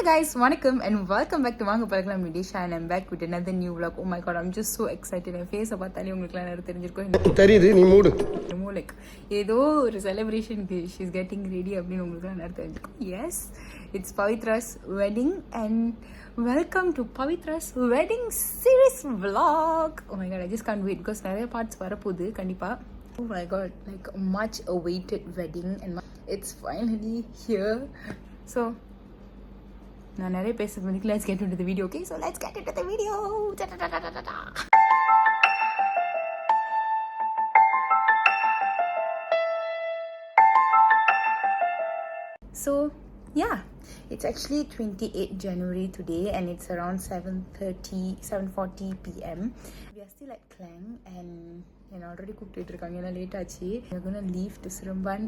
guys, vanakkam and welcome back to Vaanga Palakalam with Disha and I'm back with another new vlog. Oh my god, I'm just so excited. My face பார்த்தாலே உங்களுக்கு எல்லாம் தெரிஞ்சிருக்கும். தெரியுது நீ மூடு. Like ஏதோ ஒரு செலிப்ரேஷனுக்கு she's getting ready அப்படின்னு உங்களுக்கு எல்லாம் தெரிஞ்சிருக்கும். Yes, it's Pavitra's wedding and welcome to Pavitra's wedding series vlog. Oh my god, I just can't wait because நிறைய parts வரப்போகுது கண்டிப்பா. Oh my god, like much awaited wedding and it's finally here. So நான் நிறைய பேசுறது வந்து let's get into the video. Okay, so let's get into the video. So yeah, it's actually 28th January today and it's around 7:40 p.m. We are still at Klang and already கூப்பிட்டு இருக்காங்க ஏன்னா late ஆச்சு. We're gonna leave to Seremban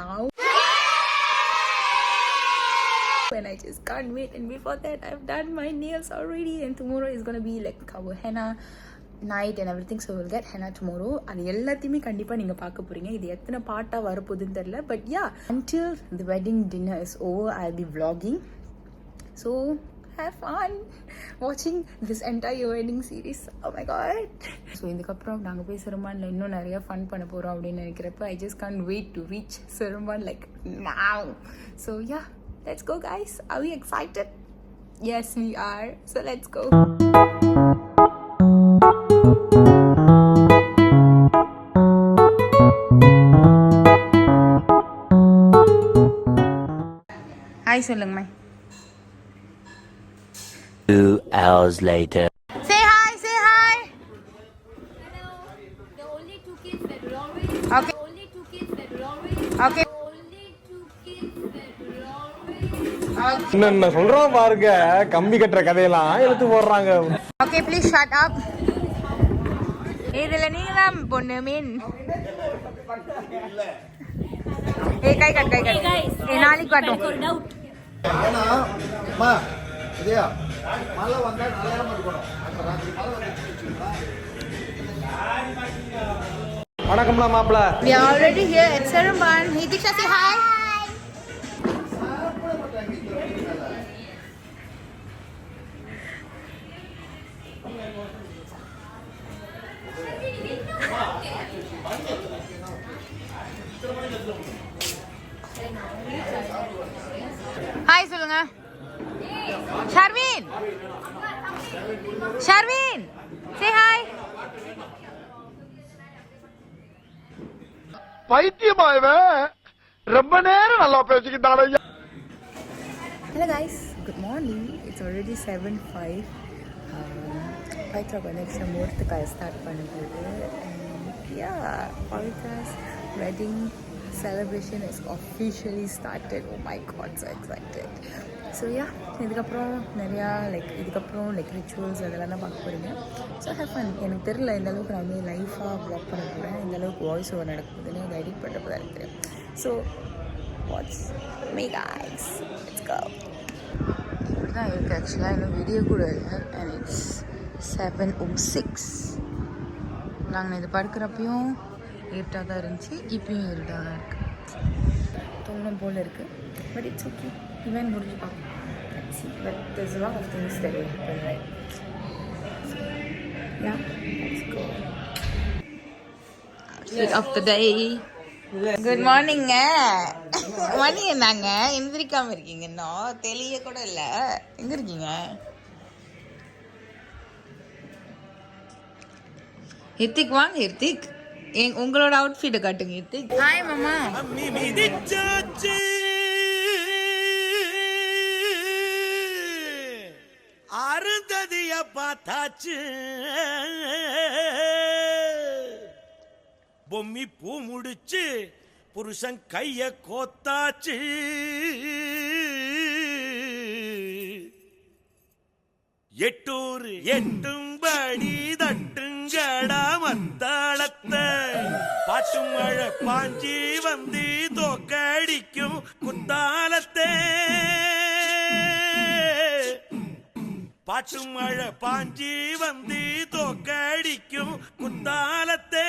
now. And I just can't wait, and before that I've done my nails already and tomorrow is gonna be like our henna night and everything, so we'll get henna tomorrow. அது எல்லாத்தையுமே கண்டிப்பா நீங்க பார்க்க போறீங்க. இது எத்தனை பார்ட்டா வரப்போகுதுன்னு தெரியல, but yeah, until the wedding dinner is over I'll be vlogging, so have fun watching this entire wedding series. Oh my god. So இதுக்கப்புறம் நாங்க போய் செரும்பான்ல இன்னும் நிறைய ஃபன் பண்ண போறோம் அப்படின்னு நினைக்கிறப்ப I just can't wait to reach Seremban like now. So yeah, let's go guys. Are we excited? Yes, we are. So let's go. Hi சொல்லுங்க. 2 hours later. Say hi, say hi. Hello. The only two kids that will always. Okay. The only two kids that will always. Okay. The only two kids that will always. என்ன சொல்றோம் பாருங்க, கம்பி கட்டுற கதையெல்லாம் எடுத்து போடுறாங்க. Okay, please shut up. இதுல நீங்க தான் பொண்ணு மீன். கை கட். நாளைக்கு காட்டும். ஒரு டவுட். ஏன்னா அம்மா இதயா மழை வந்தா நலையாம இருக்கணும். அப்ப ராத்திரி மழை வந்துச்சுங்களா. வணக்கம்மா மாப்ள. We are already here at Seremban. Hitisha, say hi. Hi சொல்லுங்க. Sharvin, say hi. பைத்தியமாயவே ரொம்ப நேரம் நல்லா பேசிக்கிட்டானே. Hello guys, good morning. It's already 7:05. Pavitra connection முகூர்த்தக்காக ஸ்டார்ட் பண்ணிட்டு and yeah, Pavitra's wedding celebration is officially started. Oh my god, so excited. So yeah, இதுக்கப்புறம் நிறையா இதுக்கப்புறம் ரிச்சுவல்ஸ் அதெல்லாம் தான் பார்க்க போகிறீங்க. So have fun. எனக்கு தெரியல இந்த அளவுக்கு நான் வந்து லைஃபாக வ்ளாக் பண்ண போகிறேன், இந்த அளவுக்கு வாய்ஸ் ஓவர் நடக்க போகுதுன்னு இதை எடிட் பண்ண போதான் எனக்கு தெரியும். So what's me guys, let's go. இப்படி தான் இருக்குது ஆக்சுவலாக, இன்னும் வீடியோ கூட இல்லை அண்ட் இட்ஸ் 7:06. நாங்கள் இது படுக்கிறப்பையும் இருட்டாக தான் இருந்துச்சு, இப்பயும் இருட்டாக தான் இருக்குது. தூங்கணும் போல் இருக்குது, பட் இட்ஸ் ஓகே. இவன் முடிஞ்சு பார்ப்போம். But there's a lot of things that will happen, right? So, yeah, let's go. Outfit of the day. Good morning. மணி என்னங்க எந்திரிக்காம இருக்கீங்க? இன்னும் தெளிய கூட இல்ல. எங்க இருக்கீங்க? ஹித்திக் வாங்க. ஹித்திக், உங்களோட அவுட்ஃபிட்டை காட்டுங்க. ஹித்திக், ஹாய் மாமா. அருந்ததிய பார்த்தாச்சு, பொம்மி பூ முடிச்சு புருஷன் கைய கோத்தாச்சு, எட்டூர் எட்டும்படி தட்டுங்கடா மத்தாளத்தை, பாட்டு மழை பாஞ்சி வந்து தோக்கடிக்கும் குத்தாலத்தை, பாட்டு மழை பாஞ்சி வந்து தோக்கடிக்கும் குத்தாலத்தை.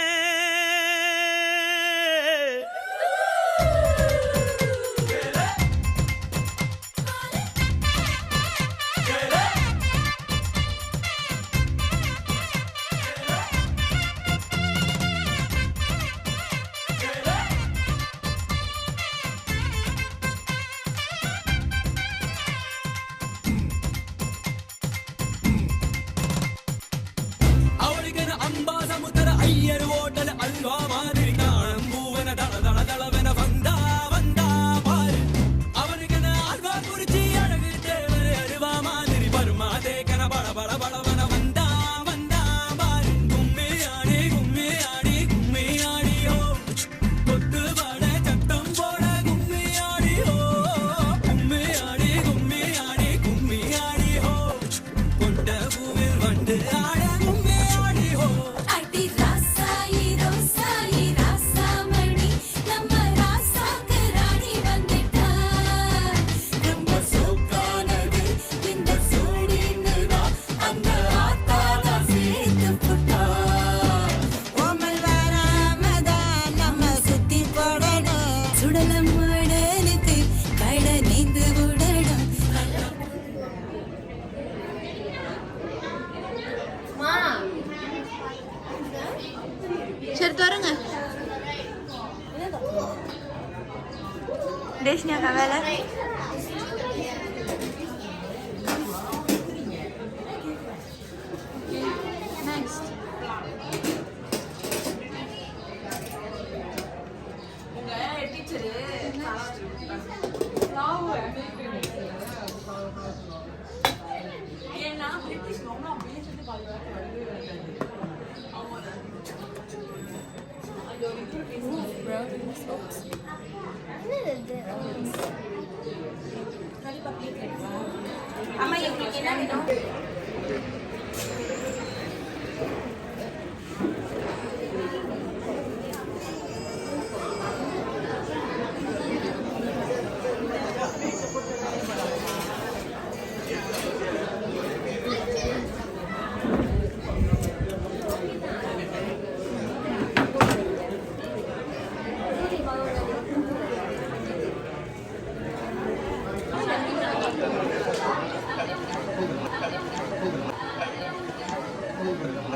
முடிச்சிட்டியாக்கா வேலை? அம்மா உங்களுக்கு என்ன வேணும்?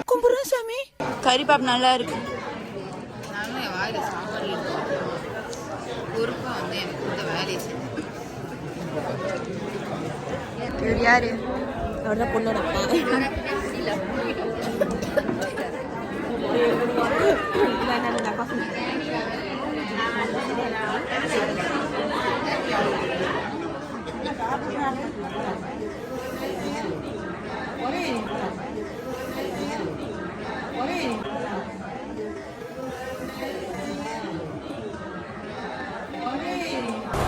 கும்பிட்றேன் சாமி. கறி பாப் நல்லா இருக்கு. நானும் என் வாயில் சாப்பாடு பொறுப்பாக வந்து எனக்கு இந்த வேலையை செஞ்சேன். யாரு? அவர் தான் பொண்ணோட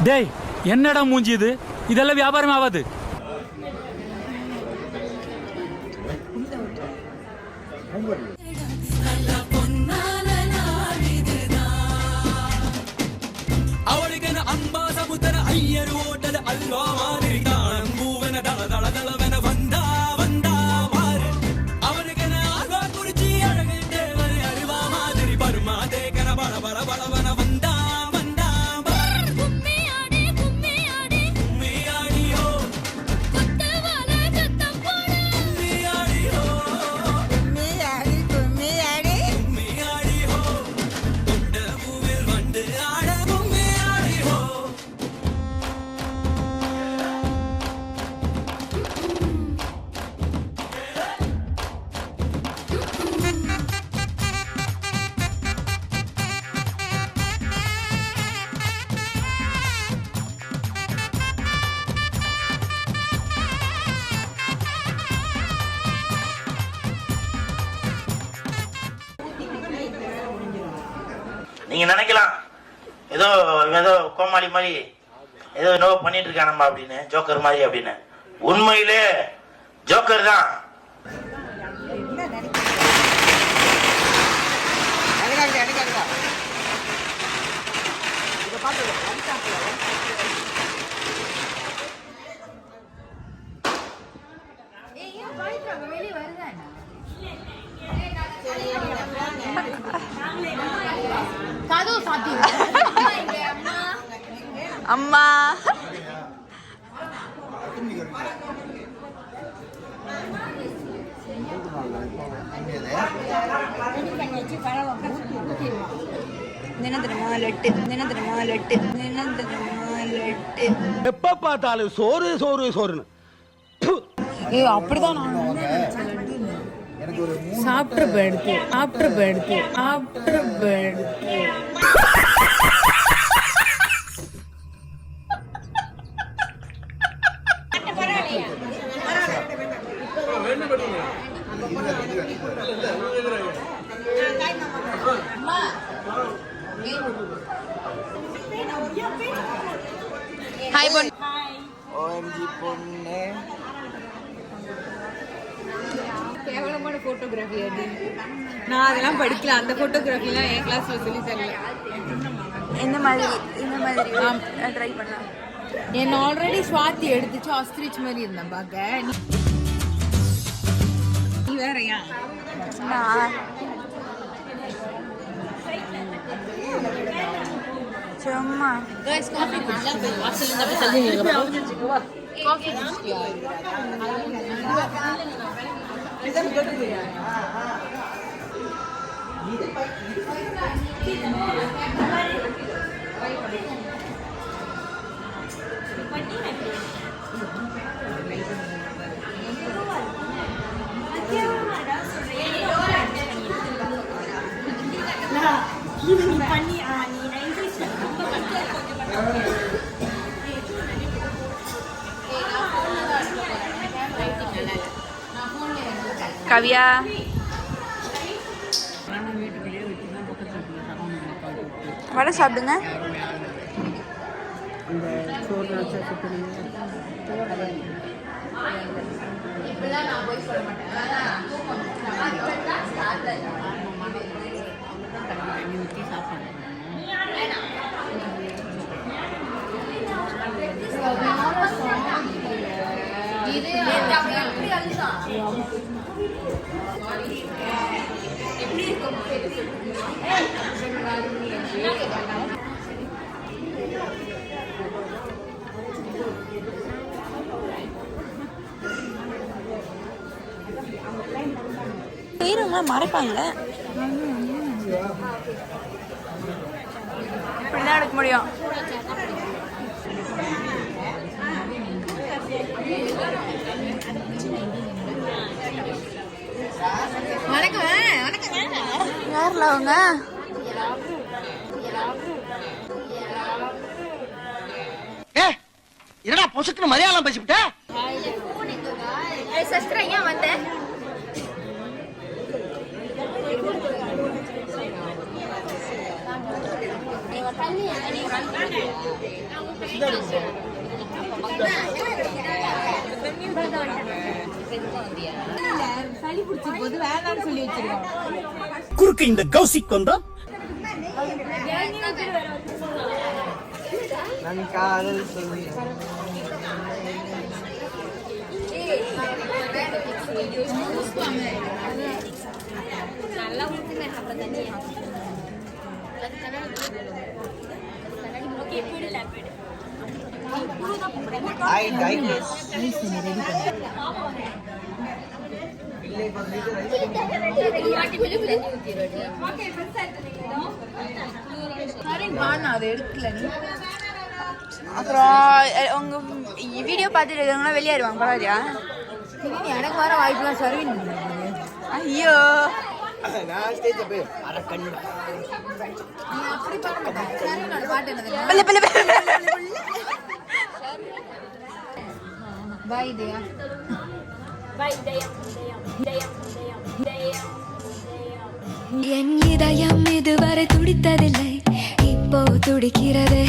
டேய் என்னடா மூஞ்சி இது? இதெல்லாம் வியாபாரம் ஆகாது. அவளுக்கு அன்பா சமுத்திர ஐயர் ஓட்டது அல்வா மாதிரி தானம் பூவன தள தள தளவன வந்தா வந்தா மாறு. அவனுக்கு ஆழ்வா குறிச்சி அழகு தேவரை அறிவா மாதிரி பருமா தேக்கர பல பல பலவன வந்தா வந்தா மாறு. கும்மியாடி கும்மியாடி கும்மியாடியோ குத்தவால சத்தம் போடு. கும்மியாடியோ கும்மியாடி கும்மியாடி கும்மியாடியோ கொண்ட பூவில் வண்டு ஆட கும்மியாடியோ. நீங்க நினைக்கலாம் ஏதோ ஏதோ கோமாளி மாதிரி ஏதோ என்னவோ பண்ணிட்டு இருக்கானம்மா அப்படின்னு, ஜோக்கர் மாதிரி அப்படின்னு. உண்மையிலே ஜோக்கர் தான். அம்மா தினத்திரமா லட்டு தினத்திரமா லட்டு தினத்திரமா லட்டு. எப்ப பார்த்தாலும் சோறு சோறு சோறுன்னு. அப்படிதான் சாப்பிட்டு போயிடுத்து சாப்பிட்டு போயிடுத்து சாப்பிட்டு போயிடுத்து. ஹாய் பொண்ணு. ஓஎம்ஜி பொண்ணு. கேவலமான போட்டோகிராஃபி அது. நான் அதெல்லாம் படிக்கல. அந்த போட்டோகிராஃபிலாம் என் கிளாஸ்ல சொல்லி தரல. இந்த மாதிரி ட்ரை பண்ணலாம். என்ன ஆல்ரெடி ஸ்வாதி எடுத்துச்சு. ஆஸ்ட்ரிச் மாதிரி இருந்தேன் பார்க்க. நீ வேறயா? சும்மா கவியா வடை சாப்பிடுங்க. பேருமா மறைப்பாங்கள இப்படிதான் எடுக்க முடியும். யாருல அவங்க? என்னடா பொசுக்குன்னு மலையாளம் பேசிவிட்ட? சஸ்திரா ஏன் வந்த? சளி பிடிச்ச போது வேணாம்னு சொல்லி வச்சிருக்கோம். குறுக்கு இந்த கௌசிக் வந்தா நான் காதல் சொல்லி நல்லா ஊத்துங்க அப்புறம் தண்ணியை. அதை எடுக்கல நீ. அப்புறம் உங்க வீடியோ பார்த்துட்டு இருக்கவங்களாம் வெளியேறுவாங்க பரவாயில்லையா? எனக்கு வர வாய்ப்புலாம் சர்வீன். ஐயோ நான் ஸ்டேஜ் போய் பாய் தியா. என் இதயம் இதுவரை துடித்ததில்லை, இப்போ துடிக்கிறதே.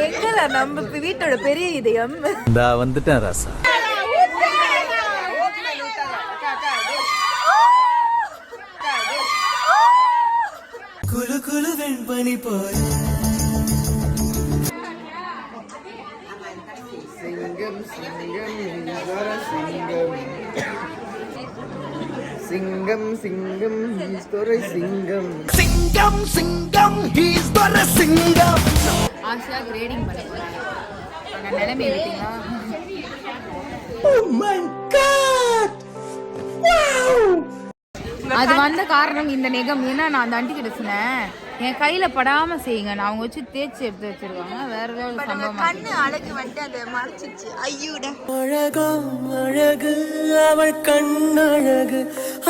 எங்கல நம்ம வீட்டோட பெரிய இதயம். வந்துட்டேன் ராசா. குலு குலு வெண்பனி போல சிங்கம் சிங்கம் சிங்கம் சிங்கம் துறை சிங்கம் சிங்கம் சிங்கம் ஈஸ்வர சிங்கம். ஆஷா கிரேடிங் பண்ண போறாங்க. நான் நிலைமை எடுத்தீங்களா? அது வந்த காரணம் இந்த நெகம். ஏன்னா நான் அந்த ஆண்டி கிட்ட சொன்னேன், என் கையில படாம செய்யுங்க. நான் அவங்க வச்சு தேய்ச்சி எடுத்து வச்சிருக்காங்க. வேற ஏதாவது சம்பவம் கண்ணு அழகு வந்துட்டு அதை மறைச்சிச்சு. ஐயோடா அழகம் அழகு அவள் கண்ணழகு,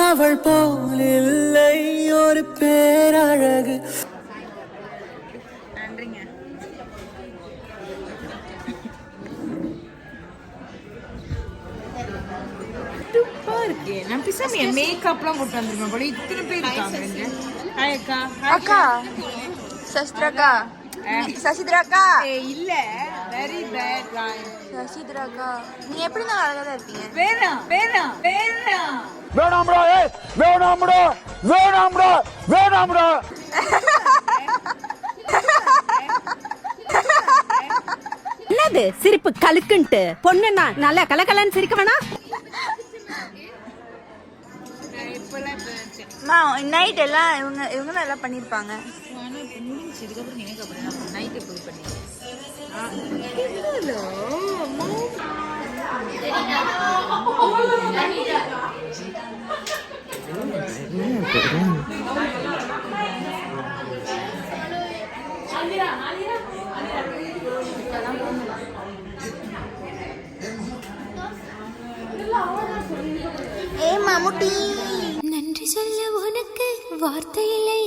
அவள் போல் இல்லை ஒரு பேரழகு. நன்றிங்க. இருக்கு. நான் பிசாம என் மேக்கப்லாம் போட்டு வந்திருக்கேன் போல. இத்தனை பேர் இருக்காங்க. ஹாய் அக்கா. அக்கா சஸ்திரக்கா சசித்ராக்கா இல்ல வெரி பேட் லைன். சசித்ராக்கா நீங்க எப்படி நான் அழகா தான் இருப்பீங்க. வேணாம் வேணாம் வேணாம் வேணாம்டா ஏய் வேணாம்டா வேணாம்டா வேணாம்டா. என்னது சிரிப்பு கலுக்குன்ட்டு? பொண்ணுன்னா நல்லா கலகலன்னு சிரிக்க வேணாம். நைட் எல்லாம் இவங்க எல்லாம் பண்ணிருப்பாங்க. முடிஞ்சு இதுக்கப்புறம் நீங்க அப்புறம் நைட்டு போய் பண்ணி நன்றி சொல்ல உனக்கு வார்த்தை இல்லை